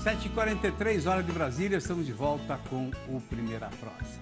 7h43, hora de Brasília, estamos de volta com o Primeira Prosa.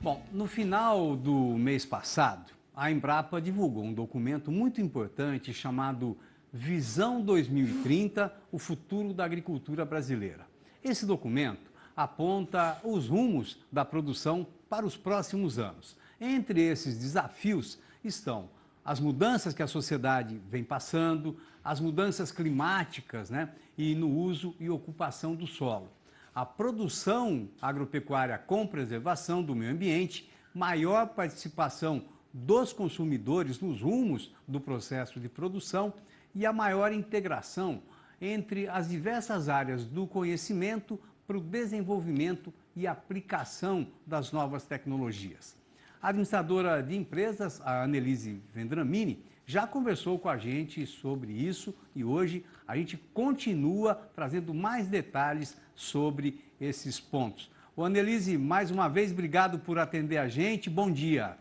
Bom, no final do mês passado, a Embrapa divulgou um documento muito importante chamado Visão 2030, o futuro da agricultura brasileira. Esse documento aponta os rumos da produção para os próximos anos. Entre esses desafios estão as mudanças que a sociedade vem passando, as mudanças climáticas, e no uso e ocupação do solo. A produção agropecuária com preservação do meio ambiente, maior participação dos consumidores nos rumos do processo de produção e a maior integração entre as diversas áreas do conhecimento para o desenvolvimento e aplicação das novas tecnologias. A administradora de empresas, a Annelise Vendramini, já conversou com a gente sobre isso e hoje a gente continua trazendo mais detalhes sobre esses pontos. Ô Annelise, mais uma vez, obrigado por atender a gente. Bom dia.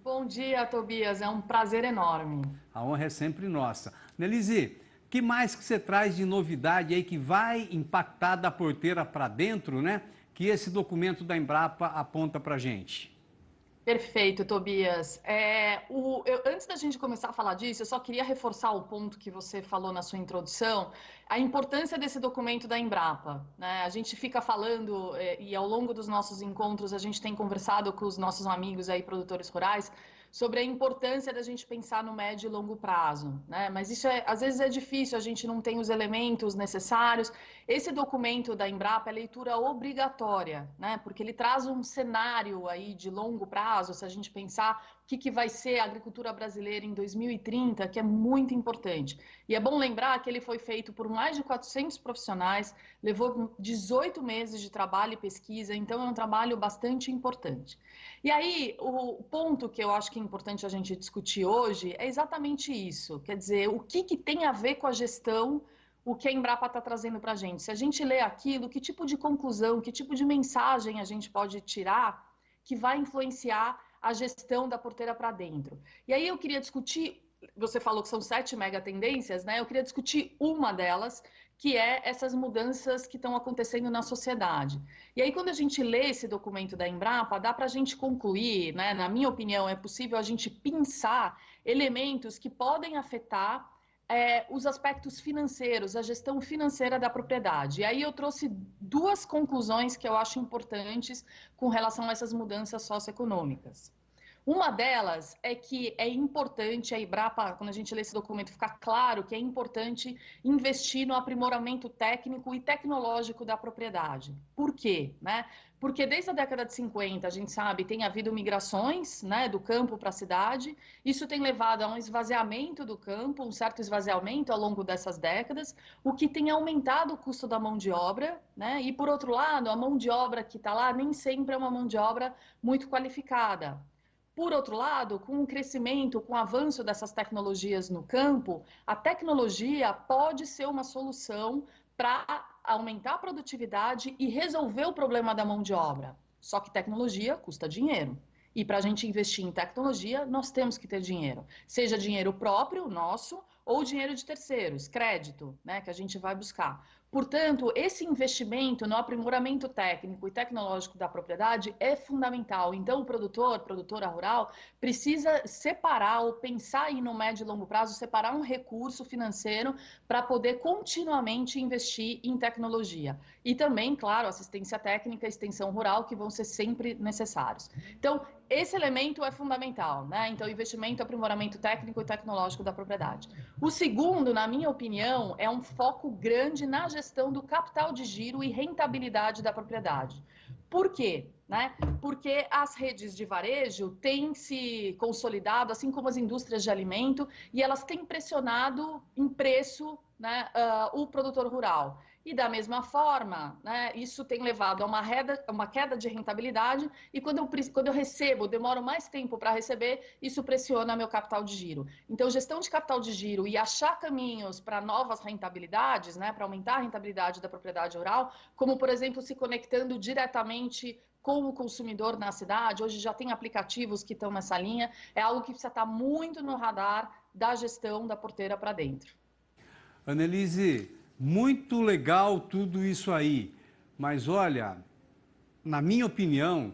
Bom dia, Tobias. É um prazer enorme. A honra é sempre nossa. Annelise, que mais que você traz de novidade aí que vai impactar da porteira para dentro, que esse documento da Embrapa aponta para a gente? Perfeito, Tobias. Antes da gente começar a falar disso, eu só queria reforçar o ponto que você falou na sua introdução, a importância desse documento da Embrapa, A gente fica falando, e ao longo dos nossos encontros, a gente tem conversado com os nossos amigos aí, produtores rurais, sobre a importância da gente pensar no médio e longo prazo, Mas isso às vezes é difícil, a gente não tem os elementos necessários. Esse documento da Embrapa é leitura obrigatória, Porque ele traz um cenário aí de longo prazo, se a gente pensar o que vai ser a agricultura brasileira em 2030, que é muito importante. E é bom lembrar que ele foi feito por mais de 400 profissionais, levou 18 meses de trabalho e pesquisa, então é um trabalho bastante importante. E aí, o ponto que eu acho que é importante a gente discutir hoje é exatamente isso, quer dizer, o que tem a ver com a gestão, o que a Embrapa está trazendo para a gente. Se a gente lê aquilo, que tipo de conclusão, que tipo de mensagem a gente pode tirar que vai influenciar a gestão da porteira para dentro. E aí eu queria discutir, você falou que são 7 megatendências, Eu queria discutir uma delas, que é essas mudanças que estão acontecendo na sociedade. E aí, quando a gente lê esse documento da Embrapa, dá para a gente concluir, na minha opinião, é possível a gente pensar elementos que podem afetar os aspectos financeiros, a gestão financeira da propriedade. E aí eu trouxe 2 conclusões que eu acho importantes com relação a essas mudanças socioeconômicas. Uma delas é que é importante, a Embrapa, quando a gente lê esse documento, ficar claro que é importante investir no aprimoramento técnico e tecnológico da propriedade. Por quê? Porque desde a década de 50, a gente sabe, tem havido migrações do campo para a cidade, isso tem levado a um esvaziamento do campo, um certo esvaziamento ao longo dessas décadas, o que tem aumentado o custo da mão de obra, E por outro lado, a mão de obra que está lá nem sempre é uma mão de obra muito qualificada. Por outro lado, com o crescimento, com o avanço dessas tecnologias no campo, a tecnologia pode ser uma solução para aumentar a produtividade e resolver o problema da mão de obra. Só que tecnologia custa dinheiro. E para a gente investir em tecnologia, nós temos que ter dinheiro. Seja dinheiro próprio, nosso, ou dinheiro de terceiros, crédito, que a gente vai buscar. Portanto, esse investimento no aprimoramento técnico e tecnológico da propriedade é fundamental. Então, o produtora rural, precisa separar ou pensar aí no médio e longo prazo, separar um recurso financeiro para poder continuamente investir em tecnologia. E também, claro, assistência técnica e extensão rural, que vão ser sempre necessários. Então, esse elemento é fundamental, Então, investimento, aprimoramento técnico e tecnológico da propriedade. O segundo, na minha opinião, é um foco grande na gestão do capital de giro e rentabilidade da propriedade. Por quê? Porque as redes de varejo têm se consolidado, assim como as indústrias de alimento, e elas têm pressionado em preço o produtor rural. E da mesma forma, isso tem levado a uma queda de rentabilidade, e quando eu recebo, demoro mais tempo para receber, isso pressiona meu capital de giro. Então, gestão de capital de giro e achar caminhos para novas rentabilidades, para aumentar a rentabilidade da propriedade rural, como, por exemplo, se conectando diretamente com o consumidor na cidade, hoje já tem aplicativos que estão nessa linha, é algo que precisa estar muito no radar da gestão da porteira para dentro. Annelise, Muito legal tudo isso aí, mas olha, na minha opinião,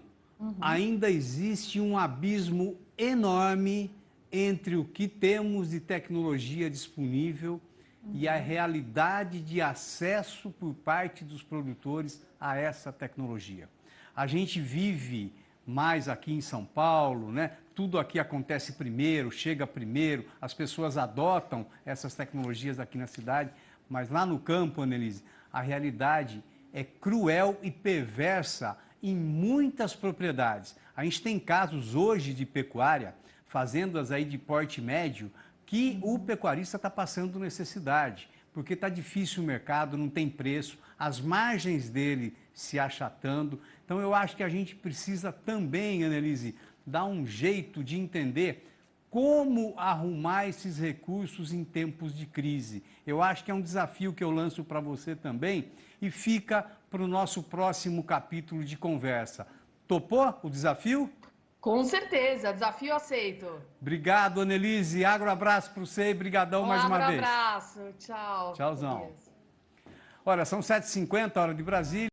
ainda existe um abismo enorme entre o que temos de tecnologia disponível e a realidade de acesso por parte dos produtores a essa tecnologia. A gente vive mais aqui em São Paulo, né? Tudo aqui acontece primeiro, chega primeiro, as pessoas adotam essas tecnologias aqui na cidade, mas lá no campo, Annelise, a realidade é cruel e perversa em muitas propriedades. A gente tem casos hoje de pecuária, fazendas aí de porte médio, que o pecuarista está passando necessidade, porque está difícil o mercado, não tem preço, as margens dele se achatando. Então eu acho que a gente precisa também, Annelise, dar um jeito de entender como arrumar esses recursos em tempos de crise. Eu acho que é um desafio que eu lanço para você também e fica para o nosso próximo capítulo de conversa. Topou o desafio? Com certeza, desafio aceito. Obrigado, Annelise. Abraço para você e brigadão mais uma vez. Abraço, tchau. Tchauzão. Tobias. Olha, são 7h50, hora de Brasília.